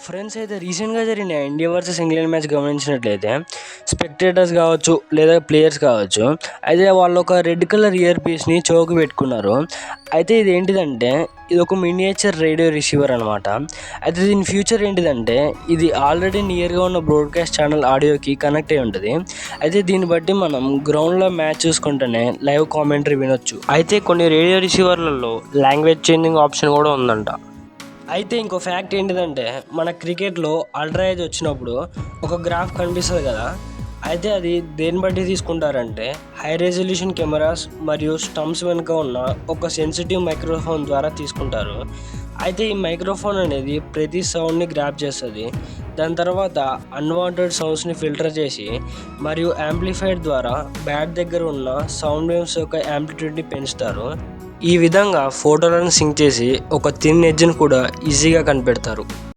Friends అయితే రీసెంట్గా జరిగిన ఇండియా వర్సెస్ ఇంగ్లాండ్ మ్యాచ్ గమనించినట్లయితే స్పెక్టేటర్స్ కావచ్చు లేదా ప్లేయర్స్ కావచ్చు, అయితే వాళ్ళు ఒక రెడ్ కలర్ ఇయర్ పీస్ని చెవుకి పెట్టుకున్నారు. అయితే ఇది ఏంటిదంటే ఇది ఒక మినియేచర్ రేడియో రిసీవర్ అనమాట. అయితే దీని ఫ్యూచర్ ఏంటిదంటే ఇది ఆల్రెడీ నియర్గా ఉన్న బ్రాడ్కాస్ట్ ఛానల్ ఆడియోకి కనెక్ట్ అయి ఉంటుంది. అయితే దీన్ని బట్టి మనం గ్రౌండ్లో మ్యాచ్ చూసుకుంటేనే లైవ్ కామెంటరీ వినొచ్చు. అయితే కొన్ని రేడియో రిసీవర్లలో లాంగ్వేజ్ చేంజింగ్ ఆప్షన్ కూడా ఉందంట. అయితే ఇంకో ఫ్యాక్ట్ ఏంటిదంటే మన క్రికెట్లో అల్ట్రా ఏజ్ వచ్చినప్పుడు ఒక గ్రాఫ్ కనిపిస్తుంది కదా, అయితే అది దేని బట్టి తీసుకుంటారంటే హై రెజల్యూషన్ కెమెరాస్ మరియు స్టంప్స్ వెనుక ఉన్న ఒక సెన్సిటివ్ మైక్రోఫోన్ ద్వారా తీసుకుంటారు. అయితే ఈ మైక్రోఫోన్ అనేది ప్రతి సౌండ్ని గ్రాప్ చేస్తుంది. దాని తర్వాత అన్వాంటెడ్ సౌండ్స్ని ఫిల్టర్ చేసి మరియు యాంప్లిఫైర్ ద్వారా బ్యాట్ దగ్గర ఉన్న సౌండ్ వేవ్స్ యొక్క యాంప్లిట్యూడ్ని పెంచుతారు. ఈ విధంగా ఫోటోలను సింక్ చేసి ఒక థిన్ ఎడ్జ్ని కూడా ఈజీగా కనిపెడతారు.